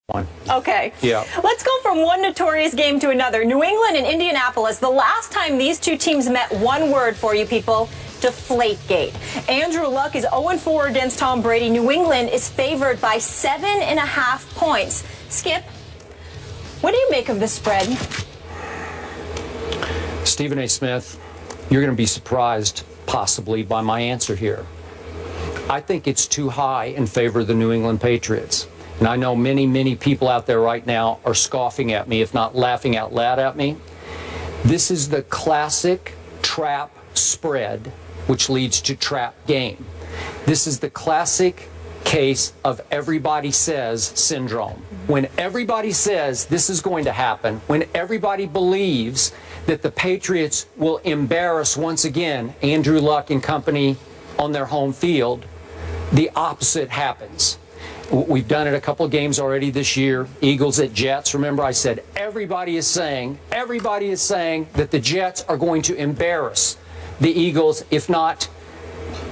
one. Okay. Yeah. Let's go from one notorious game to another. New England and Indianapolis. The last time these two teams met, one word for you people: Deflategate. Andrew Luck is 0-4 against Tom Brady. New England is favored by 7.5 points. Skip, what do you make of the spread? Stephen A. Smith, you're going to be surprised, possibly, by my answer here. I think it's too high in favor of the New England Patriots. And I know many, many people out there right now are scoffing at me, if not laughing out loud at me. This is the classic trap spread, which leads to trap game. This is the classic case of everybody says syndrome. When everybody says this is going to happen, when everybody believes that the Patriots will embarrass once again Andrew Luck and company on their home field, the opposite happens. We've done it a couple of games already this year. Eagles at Jets. Remember, I said everybody is saying that the Jets are going to embarrass the Eagles, if not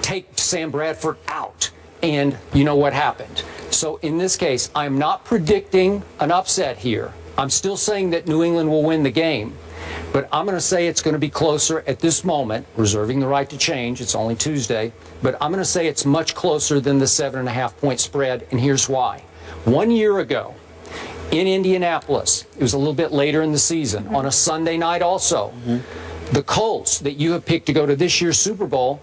take Sam Bradford out. And you know what happened. So in this case, I'm not predicting an upset here. I'm still saying that New England will win the game. But I'm going to say it's going to be closer at this moment, reserving the right to change. It's only Tuesday. But I'm going to say it's much closer than the 7.5-point spread, and here's why. 1 year ago in Indianapolis, it was a little bit later in the season, on a Sunday night also, the Colts that you have picked to go to this year's Super Bowl,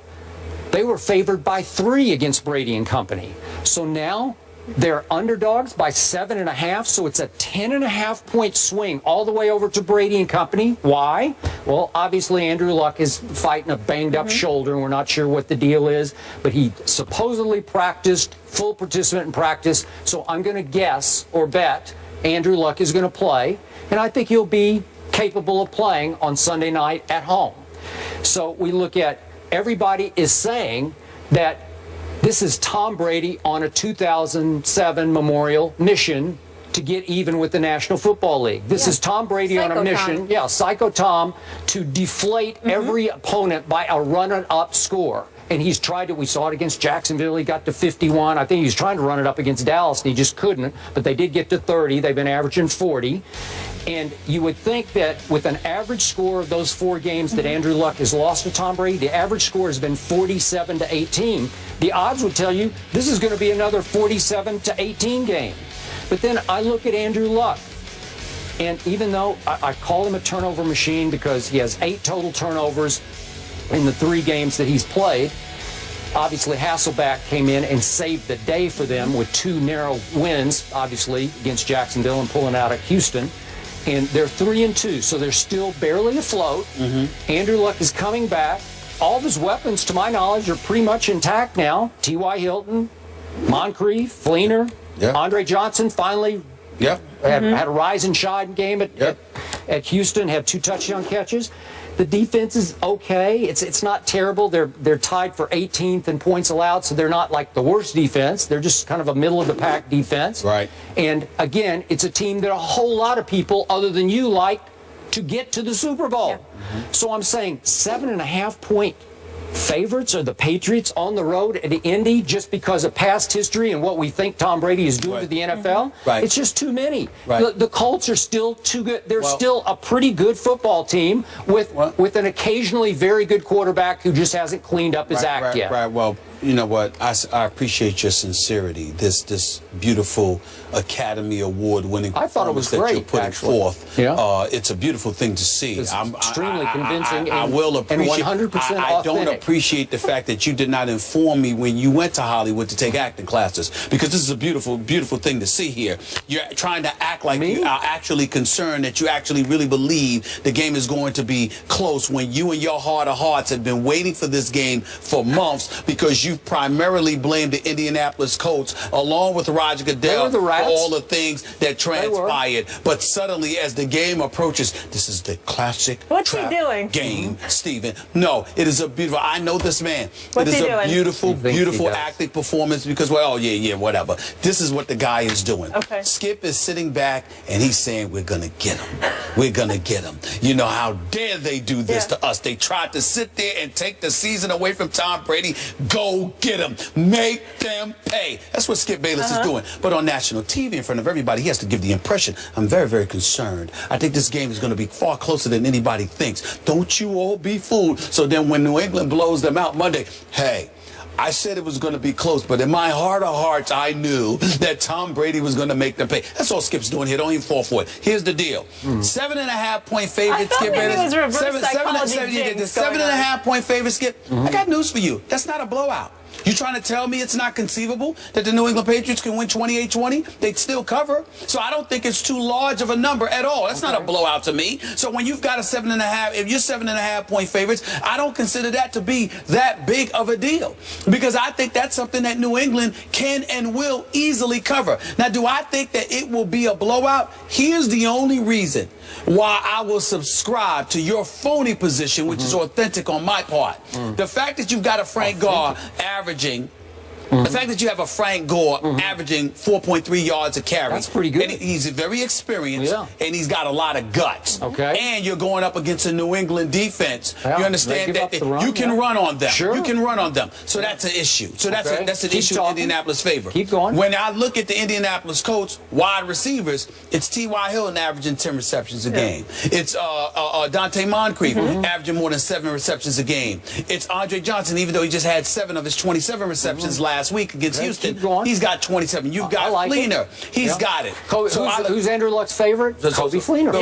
they were favored by 3 against Brady and company. So now they're underdogs by 7.5, so it's a 10.5-point swing all the way over to Brady and company. Why? Well, obviously Andrew Luck is fighting a banged-up shoulder, and we're not sure what the deal is, but he supposedly practiced, full participant in practice, so I'm going to guess or bet Andrew Luck is going to play, and I think he'll be capable of playing on Sunday night at home. So we look at everybody is saying that this is Tom Brady on a 2007 memorial mission to get even with the National Football League. This is Tom Brady on a mission, Psycho Tom, to deflate every opponent by a run-it-up score. And he's tried it. We saw it against Jacksonville. He got to 51. I think he was trying to run it up against Dallas, and he just couldn't. But they did get to 30. They've been averaging 40. And you would think that with an average score of those 4 games that Andrew Luck has lost to Tom Brady, the average score has been 47-18. The odds would tell you this is going to be another 47-18 game. But then I look at Andrew Luck, and even though I call him a turnover machine because he has 8 total turnovers in the 3 games that he's played, obviously Hasselbeck came in and saved the day for them with 2 narrow wins, obviously, against Jacksonville and pulling out at Houston. And they're 3-2, so they're still barely afloat. Andrew Luck is coming back. All of his weapons, to my knowledge, are pretty much intact now. T.Y. Hilton, Moncrief, Fleener, Andre Johnson finally had a rise and shine game at Houston, had 2 touchdown catches. The defense is okay. It's not terrible. They're tied for 18th in points allowed, so they're not like the worst defense. They're just kind of a middle-of-the-pack defense. Right. And, again, it's a team that a whole lot of people other than you like to get to the Super Bowl. So I'm saying 7.5-point favorites are the Patriots on the road at Indy just because of past history and what we think Tom Brady is doing to the NFL. It's just too many. The Colts are still too good. They're still a pretty good football team with an occasionally very good quarterback who just hasn't cleaned up his act yet. Well, you know what? I appreciate your sincerity. This beautiful Academy Award-winning performance that you're putting forth. It's a beautiful thing to see. It's extremely convincing I will appreciate, and 100% authentic. I don't appreciate the fact that you did not inform me when you went to Hollywood to take acting classes, because this is a beautiful, beautiful thing to see here. You're trying to act like you are actually concerned, that you actually really believe the game is going to be close, when you and your heart of hearts have been waiting for this game for months, because you primarily blamed the Indianapolis Colts along with Roger Goodell for all the things that transpired. But suddenly, as the game approaches, this is the classic game, Stephen. No, it is a beautiful. I know this man. It is a beautiful, beautiful acting performance because, well, whatever. This is what the guy is doing. Skip is sitting back and he's saying, "We're gonna get him. We're gonna get him." You know, how dare they do this to us? They tried to sit there and take the season away from Tom Brady. Go Go get them. Make them pay. That's what Skip Bayless is doing. But on national TV in front of everybody, he has to give the impression, I'm very, very concerned. I think this game is going to be far closer than anybody thinks. Don't you all be fooled. So then when New England blows them out Monday, hey, I said it was going to be close, but in my heart of hearts, I knew that Tom Brady was going to make them pay. That's all Skip's doing here. Don't even fall for it. Here's the deal. 7.5-point favorite, Skip Bayless. It was reverse psychology. 7.5-point favorite, Skip. I got news for you. That's not a blowout. You trying to tell me it's not conceivable that the New England Patriots can win 28-20? They'd still cover. So I don't think it's too large of a number at all. That's not a blowout to me. So when you've got a 7.5, if you're 7.5-point favorites, I don't consider that to be that big of a deal, because I think that's something that New England can and will easily cover. Now, do I think that it will be a blowout? Here's the only reason why I will subscribe to your phony position, which is authentic on my part. The fact that you've got a Frank Gore averaging, the fact that you have a Frank Gore averaging 4.3 yards a carry. That's pretty good. And he's very experienced, and he's got a lot of guts. Okay. And you're going up against a New England defense. Yeah, you understand that you can run on them. Sure. You can run on them. So that's an issue. So that's an issue in Indianapolis' favor. Keep going. When I look at the Indianapolis Colts wide receivers, it's T.Y. Hilton averaging 10 receptions a game. It's Dante Moncrief averaging more than 7 receptions a game. It's Andre Johnson, even though he just had 7 of his 27 receptions last week against Houston, he's got 27. You've got Fleener. He's got it. Who's Andrew Luck's favorite? Kobe Fleener.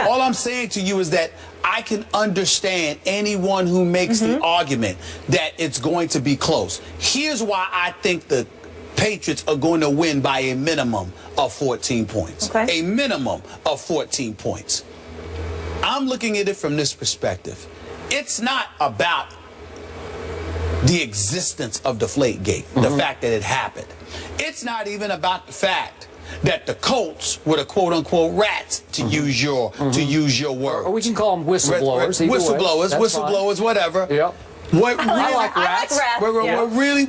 All I'm saying to you is that I can understand anyone who makes the argument that it's going to be close. Here's why I think the Patriots are going to win by a minimum of 14 points. A minimum of 14 points. I'm looking at it from this perspective. It's not about the existence of Deflategate, the fact that it happened. It's not even about the fact that the Colts were the quote-unquote rats, to use your word. Or we can call them whistleblowers. Whistleblowers, whatever. Yep. What really, I like rats. What really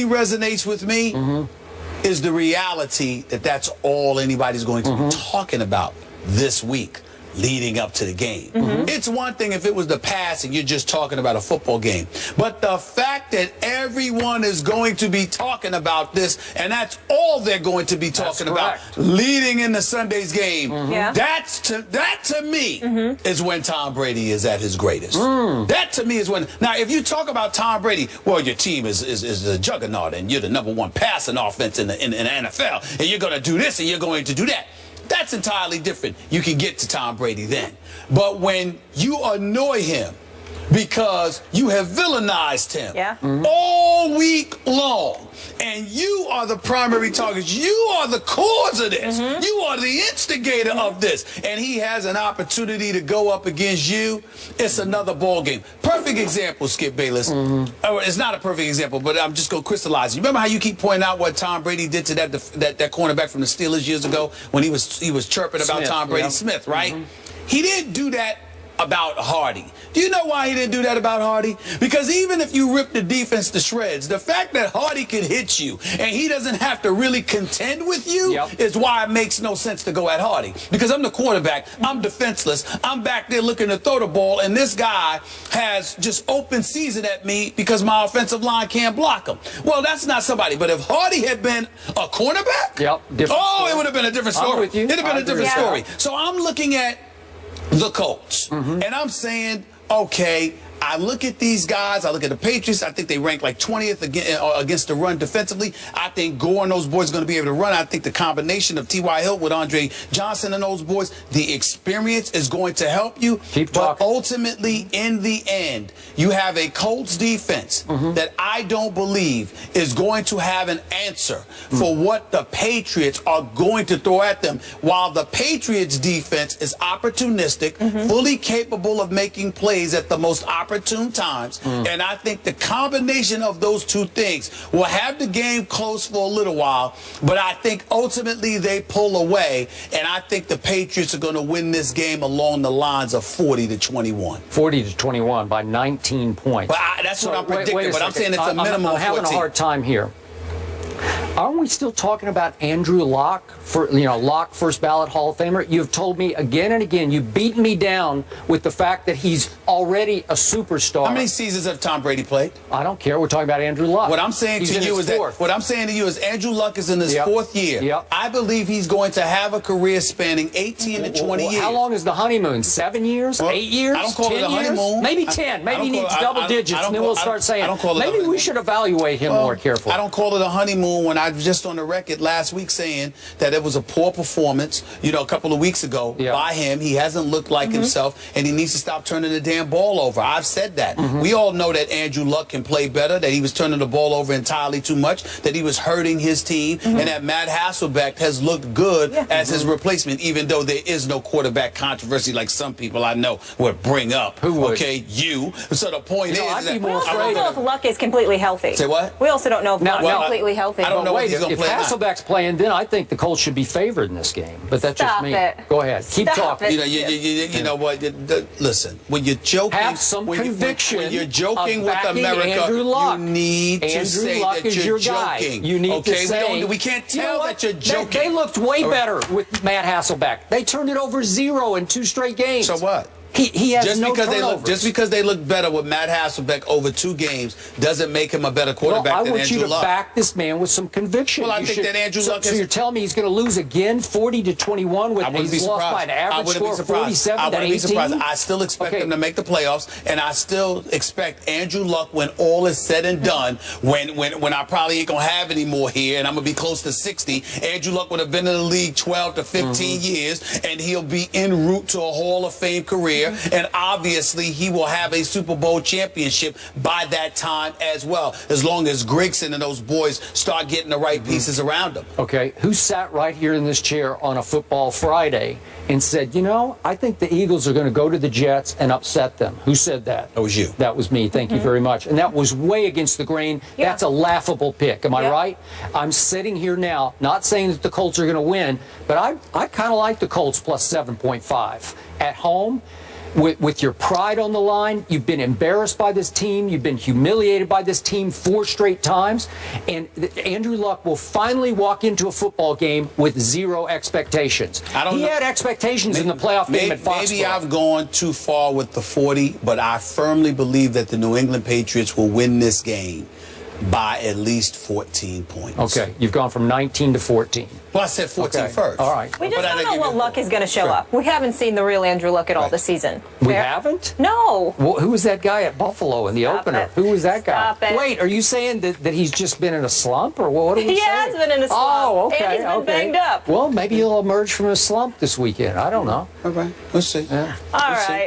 resonates with me is the reality that that's all anybody's going to be talking about this week leading up to the game. It's one thing if it was the past and you're just talking about a football game, but the fact that everyone is going to be talking about this, and that's all they're going to be talking about leading into Sunday's game, that to me is when Tom Brady is at his greatest. That to me is when, now if you talk about Tom Brady, well, your team is a juggernaut and you're the #1 passing offense in the NFL, and you're going to do this and you're going to do that. That's entirely different. You can get to Tom Brady then. But when you annoy him because you have villainized him all week long, and you are the primary target, you are the cause of this, you are the instigator of this, and he has an opportunity to go up against you, it's another ball game. Perfect example, Skip Bayless. It's not a perfect example, but I'm just going to crystallize it. You remember how you keep pointing out what Tom Brady did to that cornerback from the Steelers years ago when he was chirping about Tom Brady? Smith, right? He didn't do that about Hardy. Do you know why he didn't do that about Hardy? Because even if you rip the defense to shreds, the fact that Hardy can hit you and he doesn't have to really contend with you is why it makes no sense to go at Hardy. Because I'm the quarterback, I'm defenseless, I'm back there looking to throw the ball, and this guy has just open season at me because my offensive line can't block him. Well, that's not somebody. But if Hardy had been a cornerback, it would have been a different story. I'm with you. It would have been a different story. So I'm looking at the Colts, and I'm saying, okay, I look at these guys, I look at the Patriots, I think they rank like 20th against the run defensively. I think Gore and those boys are going to be able to run. I think the combination of T.Y. Hilton with Andre Johnson and those boys, the experience is going to help you. But ultimately, in the end, you have a Colts defense that I don't believe is going to have an answer for what the Patriots are going to throw at them, while the Patriots defense is opportunistic, fully capable of making plays at the most opportune times. And I think the combination of those two things will have the game close for a little while, but I think ultimately they pull away, and I think the Patriots are going to win this game along the lines of 40-21. 40-21 by 19 points. But that's what I'm predicting, but I'm saying it's a minimum of 14. I'm having a hard time here. Aren't we still talking about Andrew Luck, Luck, first ballot Hall of Famer? You've told me again and again, you've beaten me down with the fact that he's already a superstar. How many seasons have Tom Brady played? I don't care. We're talking about Andrew Luck. What I'm saying to you is Andrew Luck is in his fourth year. Yep. I believe he's going to have a career spanning 18 to 20 years. How long is the honeymoon? 7 years? 8 years? I don't call 10 it a years? honeymoon. Maybe 10. Maybe he needs double digits, and then we'll start saying, maybe we should evaluate him more carefully. I don't call it a honeymoon when I was just on the record last week saying that it was a poor performance, a couple of weeks ago by him. He hasn't looked like himself, and he needs to stop turning the damn ball over. I've said that. We all know that Andrew Luck can play better, that he was turning the ball over entirely too much, that he was hurting his team, and that Matt Hasselbeck has looked good as his replacement, even though there is no quarterback controversy like some people I know would bring up. Who would? Okay, you. So the point is we also don't know if Luck is completely healthy. Say what? We also don't know if Luck is completely healthy. I don't know wait, if he's going to play. If Hasselbeck's playing, then I think the Colts should be favored in this game. But that's just me. Go ahead. Keep talking. You know what? Listen, when you're joking, have some conviction. When you're joking with America, you need to say that you're joking. You need to say. We can't tell that you're joking. They looked way better with Matt Hasselbeck. They turned it over 0 in 2 straight games. So what? He has no turnovers. Just because they look better with Matt Hasselbeck over 2 games doesn't make him a better quarterback than Andrew Luck. I want you to back this man with some conviction. Well, I think that Andrew Luck So you're telling me he's going to lose again 40-21 with he's lost by an average score of 47 I to 18? wouldn't be surprised. I still expect him to make the playoffs, and I still expect Andrew Luck, when all is said and done, when I probably ain't going to have any more here, and I'm going to be close to 60, Andrew Luck would have been in the league 12 to 15 years, and he'll be en route to a Hall of Fame career, and obviously he will have a Super Bowl championship by that time as well, as long as Grigson and those boys start getting the right pieces around him. Okay, who sat right here in this chair on a football Friday and said, I think the Eagles are going to go to the Jets and upset them? Who said that? That was you. That was me. Thank you very much. And that was way against the grain. That's a laughable pick. Am I right? I'm sitting here now, not saying that the Colts are going to win, but I kind of like the Colts plus 7.5 at home. With your pride on the line, you've been embarrassed by this team. You've been humiliated by this team 4 straight times. And Andrew Luck will finally walk into a football game with 0 expectations. He had expectations in the playoff game at Foxborough. Maybe I've gone too far with the 40, but I firmly believe that the New England Patriots will win this game by at least 14 points. Okay, you've gone from 19 to 14. Well, I said 14 first. All right. We just don't know what Luck is going to show up. We haven't seen the real Andrew Luck at all this season. We haven't? No. Well, who was that guy at Buffalo in the opener? Who was that guy? Stop it. Wait, are you saying that he's just been in a slump, or what are we saying? He has been in a slump. Oh, okay. And he's been banged up. Well, maybe he'll emerge from a slump this weekend. I don't know. All right. Let's see. All right.